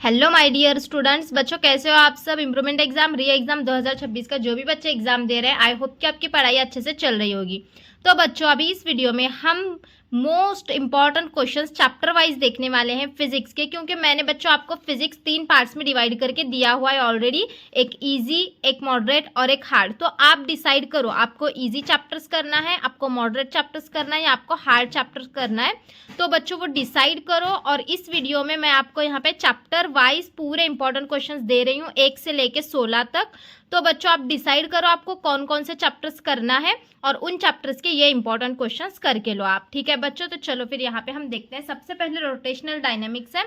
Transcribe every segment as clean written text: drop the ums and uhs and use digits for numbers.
Hello my dear students, बच्चों कैसे हो आप सब। इम्प्रूवमेंट एग्जाम री एग्जाम 2026 का जो भी बच्चे एग्जाम दे रहे हैं, आई होप कि आपकी पढ़ाई अच्छे से चल रही होगी। तो बच्चों अभी इस वीडियो में हम most important questions chapter wise देखने वाले हैं फिजिक्स के, क्योंकि मैंने बच्चों आपको फिजिक्स 3 पार्ट्स में डिवाइड करके दिया हुआ है ऑलरेडी, एक इजी, एक मॉडरेट और एक हार्ड। तो आप डिसाइड करो आपको इजी चैप्टर्स करना है, आपको मॉडरेट चैप्टर्स करना है या आपको हार्ड चैप्टर्स करना है। तो बच्चों वो डिसाइड करो। और इस वीडियो में मैं आपको यहाँ पे चैप्टर वाइज पूरे इंपॉर्टेंट क्वेश्चंस दे रही हूँ 1 से लेके 16 तक। तो बच्चों आप डिसाइड करो आपको कौन कौन से चैप्टर्स करना है और उन चैप्टर्स के ये इंपॉर्टेंट क्वेश्चंस करके लो आप। ठीक है बच्चों, तो चलो फिर यहाँ पे हम देखते हैं। सबसे पहले रोटेशनल डायनेमिक्स है।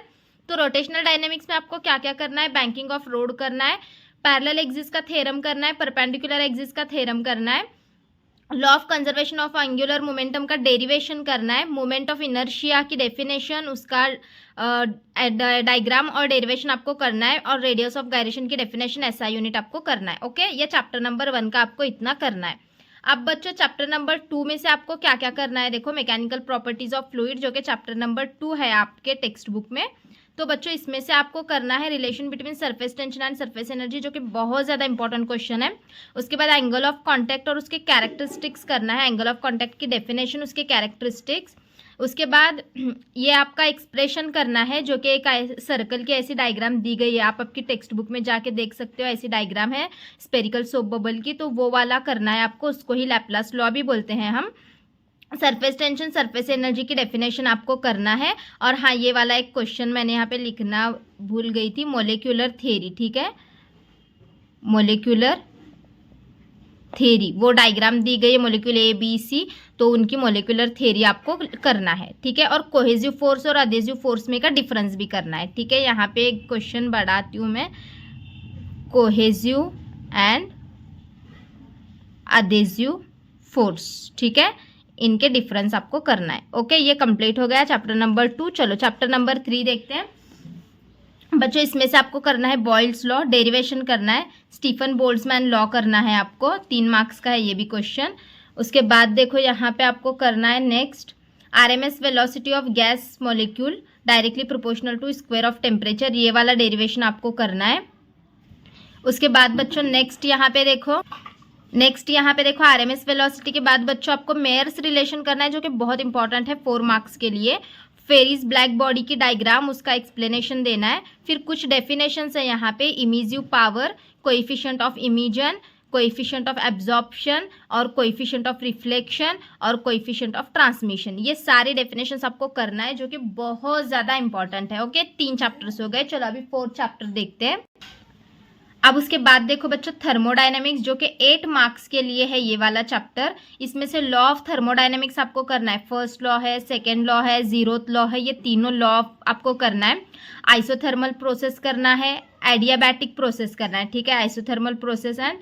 तो रोटेशनल डायनेमिक्स में आपको क्या क्या करना है, बैंकिंग ऑफ रोड करना है, पैरेलल एक्सिस का थ्योरम करना है, परपेंडिकुलर एक्सिस का थ्योरम करना है, law of conservation of angular momentum का डेरिवेशन करना है, मोमेंट ऑफ इनर्शिया की डेफिनेशन, उसका डायग्राम और डेरिवेशन आपको करना है, और रेडियस ऑफ गायरेशन की डेफिनेशन एसआई यूनिट आपको करना है। ओके, ये चैप्टर नंबर 1 का आपको इतना करना है। अब बच्चों चैप्टर नंबर 2 में से आपको क्या क्या करना है, देखो मैकेनिकल प्रॉपर्टीज ऑफ फ्लूइड, जो कि चैप्टर नंबर 2 है आपके टेक्स्ट बुक में। तो बच्चों इसमें से आपको करना है relation between surface tension and surface energy, जो कि बहुत ज़्यादा इंपॉर्टेंट क्वेश्चन है। उसके बाद एंगल ऑफ कांटेक्ट और उसके कैरेक्टरिस्टिक्स करना है, एंगल ऑफ कांटेक्ट की डेफिनेशन, उसके कैरेक्टरिस्टिक्स। उसके बाद ये आपका एक्सप्रेशन करना है, जो कि एक सर्कल की ऐसी डायग्राम दी गई है, आप आपकी टेक्स्ट बुक में जाके देख सकते हो, ऐसी डायग्राम है स्पेरिकल सोप बबल की, तो वो वाला करना है आपको, उसको ही लैप्लास लॉ भी बोलते हैं हम। सरफेस टेंशन, सरफेस एनर्जी की डेफिनेशन आपको करना है। और हाँ, ये वाला एक क्वेश्चन मैंने यहाँ पे लिखना भूल गई थी, मोलिक्यूलर थ्योरी। ठीक है, मोलिक्यूलर थ्योरी, वो डायग्राम दी गई है मोलिक्यूल ए बी सी, तो उनकी मोलिक्यूलर थ्योरी आपको करना है। ठीक है, और कोहेसिव फोर्स और अडेसिव फोर्स में का डिफरेंस भी करना है। ठीक है, यहाँ पे एक क्वेश्चन बढ़ाती हूँ मैं, कोहेसिव एंड अडेसिव फोर्स। ठीक है, इनके डिफरेंस आपको करना है। ओके, ये कंप्लीट हो गया चैप्टर नंबर 2। चलो चैप्टर नंबर 3 देखते हैं बच्चों। इसमें से आपको करना है बॉयल्स लॉ, डेरिवेशन करना है, स्टीफन बोल्ट्जमैन लॉ करना है आपको, 3 मार्क्स का है ये भी क्वेश्चन। उसके बाद देखो यहाँ पे आपको करना है next, RMS velocity of gas molecule directly proportional to square of temperature, ये वाला डेरिवेशन आपको करना है। उसके बाद बच्चों नेक्स्ट यहाँ पे देखो आरएमएस वेलोसिटी के बाद बच्चों आपको मेयर्स रिलेशन करना है, जो कि बहुत इंपॉर्टेंट है 4 मार्क्स के लिए। फेरिस ब्लैक बॉडी की डायग्राम, उसका एक्सप्लेनेशन देना है। फिर कुछ डेफिनेशंस है यहाँ पे, emissive power, coefficient of emission, coefficient of absorption और कोएफिशिएंट ऑफ रिफ्लेक्शन और कोएफिशिएंट ऑफ ट्रांसमिशन, ये सारे डेफिनेशंस आपको करना है, जो कि बहुत ज़्यादा इंपॉर्टेंट है। ओके, 3 चैप्टर्स हो गए। चलो अभी 4th चैप्टर देखते हैं। अब उसके बाद देखो बच्चों थर्मोडायनेमिक्स, जो कि 8 मार्क्स के लिए है ये वाला चैप्टर। इसमें से लॉ ऑफ थर्मोडायनेमिक्स आपको करना है, फर्स्ट लॉ है, सेकेंड लॉ है, 0th लॉ है, ये तीनों लॉ आपको करना है। आइसोथर्मल प्रोसेस करना है, एडियाबैटिक प्रोसेस करना है। ठीक है, isothermal process and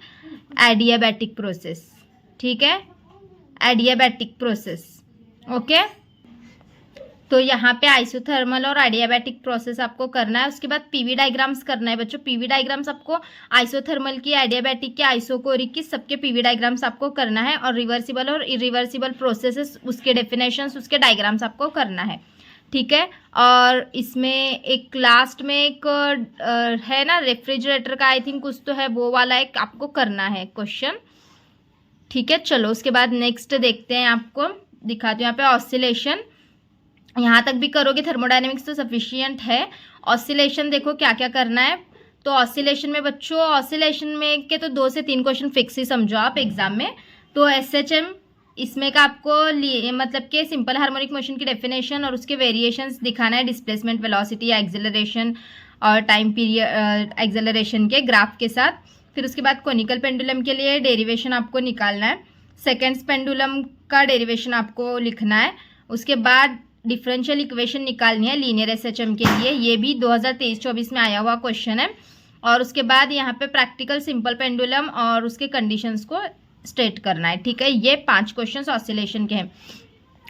adiabatic process. ठीक है, एडियाबैटिक प्रोसेस। ओके, तो यहाँ पे आइसोथर्मल और एडियाबैटिक प्रोसेस आपको करना है। उसके बाद पीवी डायग्राम्स करना है बच्चों। पीवी डायग्राम्स आपको आइसोथर्मल की, एडियाबैटिक की, आइसोकोरिक की, सबके पीवी डायग्राम्स आपको करना है। और रिवर्सिबल और इरिवर्सिबल प्रोसेसेस, उसके डेफिनेशंस, उसके डायग्राम्स आपको करना है। ठीक है, और इसमें एक लास्ट में एक है ना रेफ्रिजरेटर का, आई थिंक कुछ तो है, वो वाला एक आपको करना है क्वेश्चन। ठीक है, चलो उसके बाद नेक्स्ट देखते हैं, आपको दिखाती हूँ यहाँ पे ऑसिलेशन। यहाँ तक भी करोगे थर्मोडायनेमिक्स तो सफिशियंट है। ऑसिलेशन देखो क्या क्या करना है। तो ऑसिलेशन में बच्चों, ऑसिलेशन में के तो 2 से 3 क्वेश्चन फिक्स ही समझो आप एग्जाम में। तो एसएचएम, इसमें का आपको मतलब कि सिंपल हार्मोनिक मोशन की डेफिनेशन और उसके वेरिएशंस दिखाना है, डिस्प्लेसमेंट, वेलोसिटी, एक्सेलरेशन और टाइम पीरियड एक्सेलरेशन के ग्राफ के साथ। फिर उसके बाद कोनिकल पेंडुलम के लिए डेरिवेशन आपको निकालना है, सेकेंड्स पेंडुलम का डेरिवेशन आपको लिखना है। उसके बाद डिफरेंशियल इक्वेशन निकालनी है लीनियर एसएचएम के लिए, ये भी 2023-24 में आया हुआ क्वेश्चन है। और उसके बाद यहाँ पे प्रैक्टिकल सिंपल पेंडुलम और उसके कंडीशंस को स्टेट करना है। ठीक है, ये 5 क्वेश्चंस ऑसिलेशन के हैं।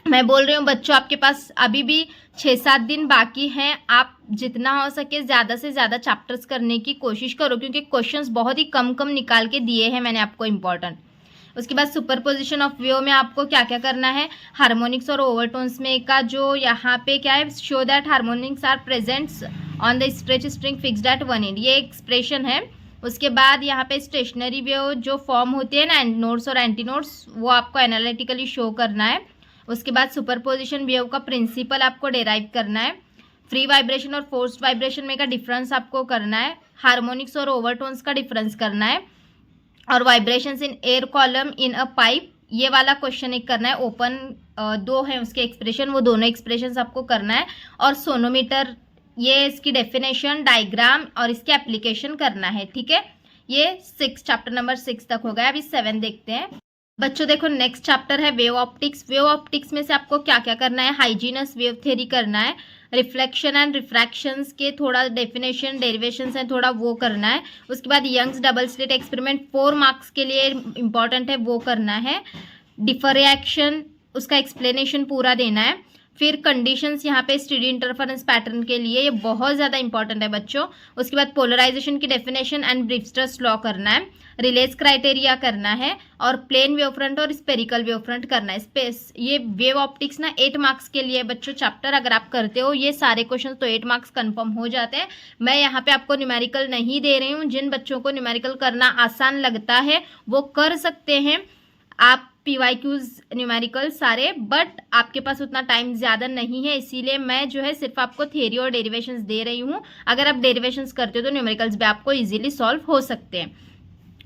मैं बोल रही हूँ बच्चों आपके पास अभी भी 6-7 दिन बाकी हैं, आप जितना हो सके ज़्यादा से ज़्यादा चैप्टर्स करने की कोशिश करो, क्योंकि क्वेश्चंस बहुत ही कम निकाल के दिए हैं मैंने आपको इंपॉर्टेंट। उसके बाद सुपरपोजिशन ऑफ वेव में आपको क्या क्या करना है, हार्मोनिक्स और ओवरटोन्स में का जो यहाँ पे क्या है, show that harmonics are presents on the stretch spring fixed at one end, ये एक्सप्रेशन है। उसके बाद यहाँ पे स्टेशनरी वेव जो फॉर्म होती है ना, नोड्स और एंटी नोड्स, वो आपको एनालिटिकली शो करना है। उसके बाद सुपरपोजिशन वेव का प्रिंसिपल आपको डेराइव करना है। फ्री वाइब्रेशन और फोर्स्ड वाइब्रेशन में का डिफरेंस आपको करना है। हार्मोनिक्स और ओवरटोन्स का डिफरेंस करना है। और vibrations in air column in a pipe, ये वाला क्वेश्चन एक करना है। ओपन दो है उसके एक्सप्रेशन, वो दोनों एक्सप्रेशंस आपको करना है। और सोनोमीटर, ये इसकी डेफिनेशन, डायग्राम और इसके एप्लीकेशन करना है। ठीक है, ये चैप्टर नंबर 6 तक हो गया। अभी 7 देखते हैं बच्चों। देखो नेक्स्ट चैप्टर है वेव ऑप्टिक्स। वेव ऑप्टिक्स में से आपको क्या क्या करना है? हाइजीनस वेव थ्योरी करना है। रिफ्लेक्शन एंड रिफ्रैक्शंस के थोड़ा डेफिनेशन, डेरिवेशंस है, थोड़ा वो करना है। उसके बाद Young's double slit experiment 4 marks के लिए इंपॉर्टेंट है, वो करना है। डिफरेक्शन, उसका एक्सप्लेनेशन पूरा देना है। फिर कंडीशंस यहाँ पे स्टेडी इंटरफेरेंस पैटर्न के लिए, ये बहुत ज़्यादा इंपॉर्टेंट है बच्चों। उसके बाद पोलराइजेशन की डेफिनेशन एंड ब्रीफस्टर्स लॉ करना है। रिलेज क्राइटेरिया करना है। और प्लेन वेव फ्रंट और स्पेरिकल वेव फ्रंट करना है। स्पेस, ये वेव ऑप्टिक्स ना 8 मार्क्स के लिए बच्चों चैप्टर अगर आप करते हो ये सारे क्वेश्चन तो 8 मार्क्स कंफर्म हो जाते हैं। मैं यहाँ पे आपको न्यूमेरिकल नहीं दे रही हूँ। जिन बच्चों को न्यूमेरिकल करना आसान लगता है वो कर सकते हैं आप PYQs न्यूमेरिकल सारे, बट आपके पास उतना टाइम ज़्यादा नहीं है, इसीलिए मैं जो है सिर्फ आपको थियरी और डेरिवेशंस दे रही हूँ। अगर आप डेरिवेशंस करते हो तो न्यूमेरिकल्स भी आपको इजीली सॉल्व हो सकते हैं।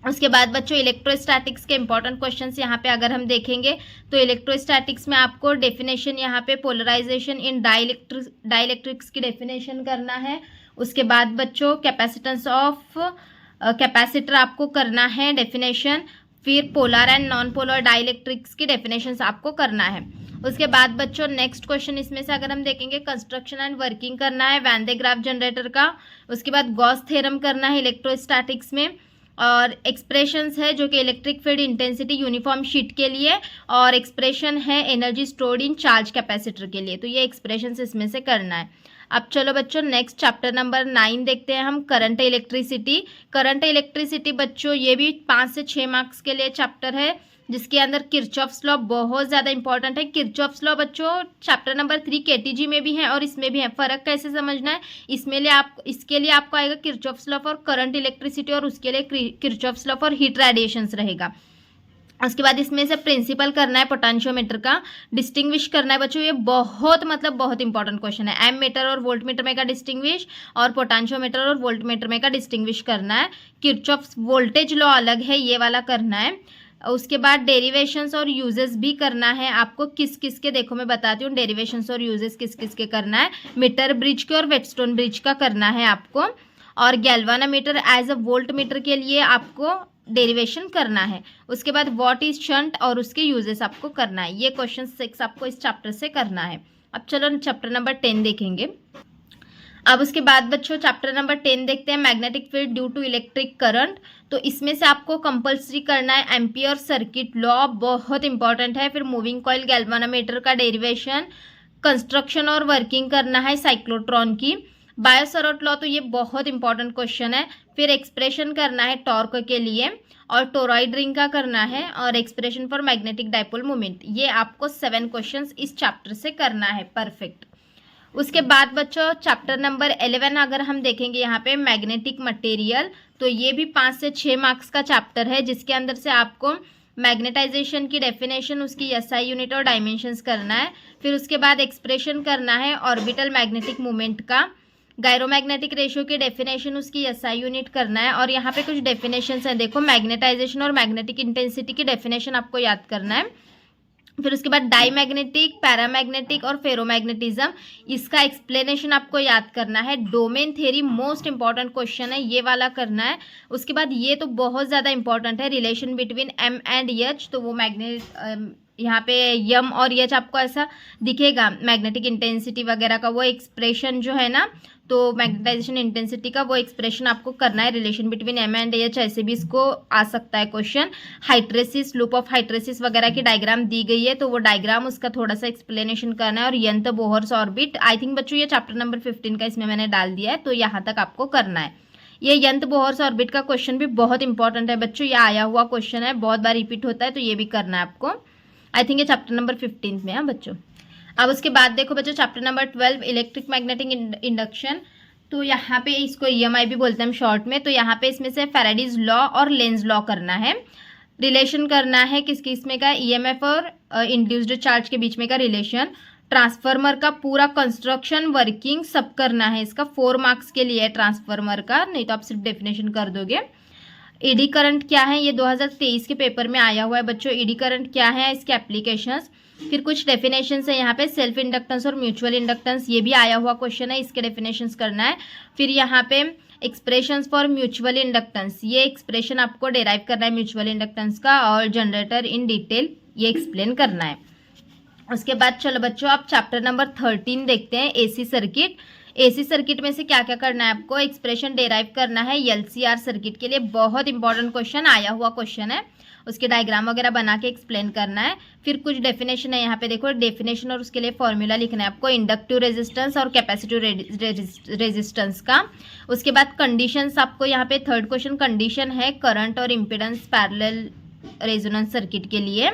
उसके बाद बच्चों इलेक्ट्रोस्टैटिक्स के इंपॉर्टेंट क्वेश्चंस यहाँ पे अगर हम देखेंगे तो इलेक्ट्रोस्टैटिक्स में आपको डेफिनेशन, यहाँ पे पोलराइजेशन इन डाइलेक्ट्रिक्स की डेफिनेशन करना है। उसके बाद बच्चों कैपेसिटेंस ऑफ कैपेसिटर आपको करना है डेफिनेशन। फिर polar and non polar dielectrics की डेफिनेशंस आपको करना है। उसके बाद बच्चों नेक्स्ट क्वेश्चन इसमें से अगर हम देखेंगे कंस्ट्रक्शन एंड वर्किंग करना है वैन दे ग्राफ जनरेटर का। उसके बाद गॉस थ्योरम करना है इलेक्ट्रोस्टैटिक्स में। और एक्सप्रेशंस है जो कि electric field intensity uniform sheet के लिए, और एक्सप्रेशन है energy stored in charge capacitor के लिए। तो ये एक्सप्रेशंस इसमें से करना है। अब चलो बच्चों नेक्स्ट चैप्टर नंबर 9 देखते हैं हम, करंट इलेक्ट्रिसिटी। करंट इलेक्ट्रिसिटी बच्चों ये भी 5 से 6 मार्क्स के लिए चैप्टर है, जिसके अंदर किरचॉफ्स लॉ बहुत ज़्यादा इंपॉर्टेंट है। किरचॉफ्स लॉ बच्चों चैप्टर नंबर 3 KTG में भी है और इसमें भी है। फ़र्क कैसे समझना है? इसके लिए आपको आएगा Kirchhoff's law for current electricity और उसके लिए Kirchhoff's law for heat radiations रहेगा। उसके बाद इसमें से प्रिंसिपल करना है पोटेंशियोमीटर का। डिस्टिंग्विश करना है बच्चों, ये बहुत इंपॉर्टेंट क्वेश्चन है। एम मीटर और वोल्ट मीटर में का डिस्टिंग्विश और पोटेंशियोमीटर और वोल्ट मीटर में का डिस्टिंग्विश करना है। किरचॉफ्स वोल्टेज लॉ अलग है, ये वाला करना है। उसके बाद डेरिवेशंस और यूजेस भी करना है आपको। किस किस के, देखो मैं बताती हूँ डेरिवेशंस और यूजेस किस किस के करना है। मीटर ब्रिज के और वेटस्टोन ब्रिज का करना है आपको। और galvanometer as a voltmeter के लिए आपको डेरिवेशन करना है। उसके बाद व्हाट इज शंट और उसके यूजेस आपको करना है। ये क्वेश्चन 6 आपको इस चैप्टर से करना है। अब चलो चैप्टर नंबर 10 देखेंगे। अब उसके बाद बच्चों चैप्टर नंबर 10 देखते हैं, magnetic field due to electric current. तो इसमें से आपको कंपल्सरी करना है एम्पियर सर्किट लॉ, बहुत इंपॉर्टेंट है। फिर मूविंग कॉइल गैल्वानोमीटर का डेरिवेशन, कंस्ट्रक्शन और वर्किंग करना है साइक्लोट्रॉन की। बायोसरोट लॉ, तो ये बहुत इंपॉर्टेंट क्वेश्चन है। फिर एक्सप्रेशन करना है टॉर्क के लिए, और टोरॉइड रिंग का करना है, और expression for magnetic dipole moment. ये आपको 7 क्वेश्चंस इस चैप्टर से करना है, परफेक्ट। उसके बाद बच्चों चैप्टर नंबर 11 अगर हम देखेंगे यहाँ पे मैग्नेटिक मटेरियल, तो ये भी 5 से 6 मार्क्स का चैप्टर है, जिसके अंदर से आपको मैग्नेटाइजेशन की डेफिनेशन, उसकी SI यूनिट और डायमेंशंस करना है। फिर उसके बाद एक्सप्रेशन करना है ऑर्बिटल मैग्नेटिक मोमेंट का। गायरोमैग्नेटिक रेशियो की डेफिनेशन, उसकी SI यूनिट करना है। और यहाँ पे कुछ डेफिनेशंस हैं, देखो मैग्नेटाइजेशन और मैग्नेटिक इंटेंसिटी की डेफिनेशन आपको याद करना है। फिर उसके बाद डाईमैग्नेटिक, पैरामैग्नेटिक और फेरोमैग्नेटिज्म, इसका एक्सप्लेनेशन आपको याद करना है। Domain theory most important question है, ये वाला करना है। उसके बाद ये तो बहुत ज़्यादा इंपॉर्टेंट है, relation between M and H। तो वो यहाँ पे यम और एच आपको ऐसा दिखेगा, मैग्नेटिक इंटेंसिटी वगैरह का वो एक्सप्रेशन जो है ना, तो मैग्नेटाइजेशन इंटेंसिटी का वो एक्सप्रेशन आपको करना है, relation between M and H. ऐसे भी इसको आ सकता है question. Hysteresis, loop of hysteresis वगैरह की डायग्राम दी गई है, तो वो डायग्राम उसका थोड़ा सा एक्सप्लेनेशन करना है। और यंत्र बोहर्स ऑर्बिट, आई थिंक बच्चों ये चैप्टर नंबर 15 का इसमें मैंने डाल दिया है, तो यहाँ तक आपको करना है। ये यंत्र बोहर्स ऑर्बिट का क्वेश्चन भी बहुत इंपॉर्टेंट है बच्चों, ये आया हुआ क्वेश्चन है, बहुत बार रिपीट होता है, तो ये भी करना है आपको। आई थिंक ये चैप्टर नंबर 15 में है बच्चों। अब उसके बाद देखो बच्चों chapter number 12 electric magnetic induction. तो यहाँ पे इसको EMI भी बोलते हैं हम शॉर्ट में। तो यहाँ पे इसमें से फैराडेज लॉ और लेंज लॉ करना है, रिलेशन करना है किस में का, EMF और इंड्यूस्ड चार्ज के बीच में का रिलेशन, ट्रांसफार्मर का पूरा कंस्ट्रक्शन वर्किंग सब करना है। इसका 4 मार्क्स के लिए है ट्रांसफार्मर का, नहीं तो आप सिर्फ डेफिनेशन कर दोगे। ईडी करंट क्या है, ये 2023 के पेपर में आया हुआ है बच्चों। ईडी करंट क्या है, इसके एप्लीकेशंस, फिर कुछ डेफिनेशंस है यहाँ पे, सेल्फ इंडक्टेंस और म्यूचुअल इंडक्टेंस, ये भी आया हुआ क्वेश्चन है, इसके डेफिनेशंस करना है। फिर यहाँ पे एक्सप्रेशंस फॉर म्यूचुअल इंडक्टेंस, ये एक्सप्रेशन आपको डेराइव करना है म्यूचुअल इंडक्टेंस का, और जनरेटर इन डिटेल ये एक्सप्लेन करना है। उसके बाद चलो बच्चों आप चैप्टर नंबर 13 देखते हैं, एसी सर्किट। एसी सर्किट में से क्या क्या करना है आपको, एक्सप्रेशन डेराइव करना है एलसीआर सर्किट के लिए, बहुत इंपॉर्टेंट क्वेश्चन आया हुआ क्वेश्चन है, उसके डायग्राम वगैरह बना के एक्सप्लेन करना है। फिर कुछ डेफिनेशन है यहाँ पे देखो, डेफिनेशन और उसके लिए फॉर्मूला लिखना है आपको, इंडक्टिव रेजिस्टेंस और कैपेसिटिव रेजिस्टेंस का। उसके बाद कंडीशंस आपको यहाँ पे थर्ड क्वेश्चन कंडीशन है करंट और इम्पिडेंस पैरेलल रेजोनेंस सर्किट के लिए।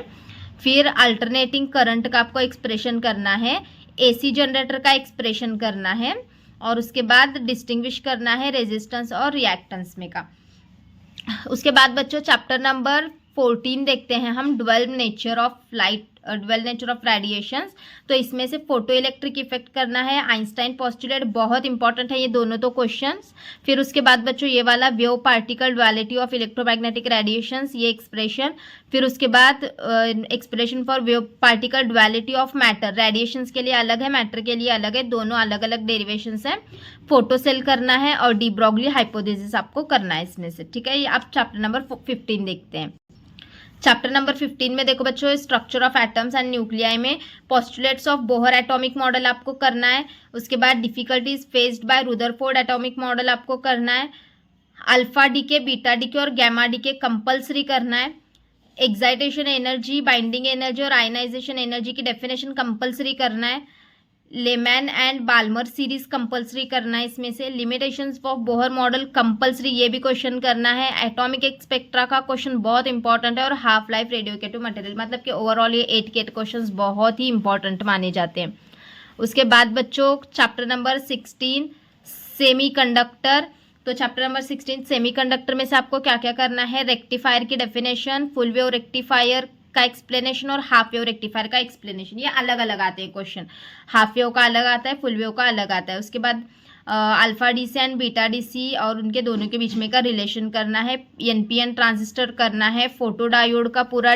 फिर अल्टरनेटिंग करंट का आपको एक्सप्रेशन करना है, एसी जनरेटर का एक्सप्रेशन करना है, और उसके बाद डिस्टिंग्विश करना है रेजिस्टेंस और रिएक्टेंस में का। उसके बाद बच्चों चैप्टर नंबर 14 देखते हैं हम, dual nature of light, dual nature of radiations. तो इसमें से फोटो इलेक्ट्रिक इफेक्ट करना है, आइंस्टाइन पोस्टुलेट, बहुत इंपॉर्टेंट है ये दोनों तो क्वेश्चंस। फिर उसके बाद बच्चों ये वाला wave particle duality of electromagnetic radiations, ये एक्सप्रेशन। फिर उसके बाद expression for wave particle duality of matter, radiations के लिए अलग है, मैटर के लिए अलग है, दोनों अलग अलग डेरिवेशंस हैं। फोटो सेल करना है और डी ब्रॉगली हाइपोथेसिस आपको करना है इसमें से, ठीक है। आप चैप्टर नंबर 15 देखते हैं। चैप्टर नंबर 15 में देखो बच्चों, structure of atoms and nuclei में postulates of Bohr atomic model आपको करना है। उसके बाद difficulties faced by Rutherford atomic model आपको करना है। अल्फा डीके, बीटा डीके और गैमा डीके कंपल्सरी करना है। एक्साइटेशन एनर्जी, बाइंडिंग एनर्जी और आयनाइजेशन एनर्जी की डेफिनेशन कंपल्सरी करना है। Lyman and Balmer series compulsory करना है इसमें से। Limitations of Bohr model compulsory, ये भी क्वेश्चन करना है। एटॉमिक स्पेक्ट्रा का क्वेश्चन बहुत इंपॉर्टेंट है, और हाफ लाइफ रेडियोएक्टिव मटेरियल, मतलब कि ओवरऑल ये 8 के 8 क्वेश्चन बहुत ही इंपॉर्टेंट माने जाते हैं। उसके बाद बच्चों चैप्टर नंबर 16 सेमी कंडक्टर। तो चैप्टर नंबर 16 सेमी कंडक्टर में से आपको क्या क्या करना है, रेक्टिफायर की डेफिनेशन, फुल वेव रेक्टिफायर का एक्सप्लेनेशन और हाफ वेव रेक्टिफायर का एक्सप्लेनेशन, ये अलग अलग आते हैं क्वेश्चन। हाफ वेव का अलग आता है, फुल वेव का अलग आता है। उसके बाद alpha DC and beta DC और उनके दोनों के बीच में का रिलेशन करना है। एनपीएन ट्रांजिस्टर करना है, फोटो डायोड का पूरा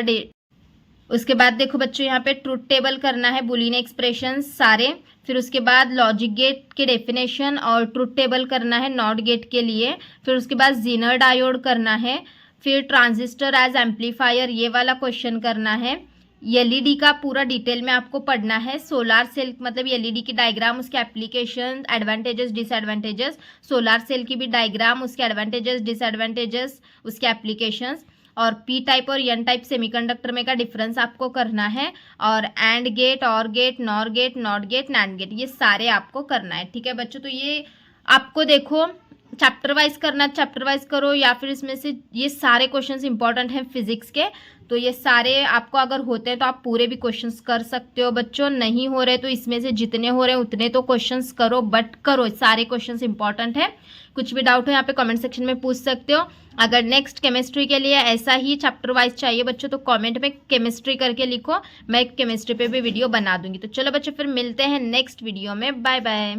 उसके बाद देखो बच्चों यहाँ पे ट्रुथ टेबल करना है, बुलियन एक्सप्रेशन सारे। फिर उसके बाद लॉजिक गेट के डेफिनेशन और ट्रुथ टेबल करना है नॉट गेट के लिए। फिर उसके बाद जीनर डायोड करना है। फिर ट्रांजिस्टर एज एम्पलीफायर, ये वाला क्वेश्चन करना है। एलईडी का पूरा डिटेल में आपको पढ़ना है। सोलार सेल मतलब एलईडी की डायग्राम, उसके application, advantages disadvantages, solar cell की भी डायग्राम, उसके एडवांटेजेस डिसएडवांटेजेस, उसके एप्लीकेशंस, और पी टाइप और एन टाइप सेमीकंडक्टर में का डिफरेंस आपको करना है। और AND gate, OR gate, NOR gate, NOT gate, NAND gate, ये सारे आपको करना है, ठीक है बच्चों। तो ये आपको देखो चैप्टर वाइज करना, चैप्टर वाइज करो, या फिर इसमें से ये सारे क्वेश्चंस इंपॉर्टेंट हैं फिजिक्स के, तो ये सारे आपको अगर होते हैं तो आप पूरे भी क्वेश्चंस कर सकते हो बच्चों। नहीं हो रहे तो इसमें से जितने हो रहे हैं उतने तो क्वेश्चंस करो, बट करो, सारे क्वेश्चंस इंपॉर्टेंट है। कुछ भी डाउट हो यहाँ पे कमेंट सेक्शन में पूछ सकते हो। अगर नेक्स्ट केमिस्ट्री के लिए ऐसा ही चैप्टर वाइज चाहिए बच्चों तो कमेंट में केमिस्ट्री करके लिखो, मैं केमिस्ट्री पे भी वीडियो बना दूंगी। तो चलो बच्चों फिर मिलते हैं नेक्स्ट वीडियो में, बाय बाय।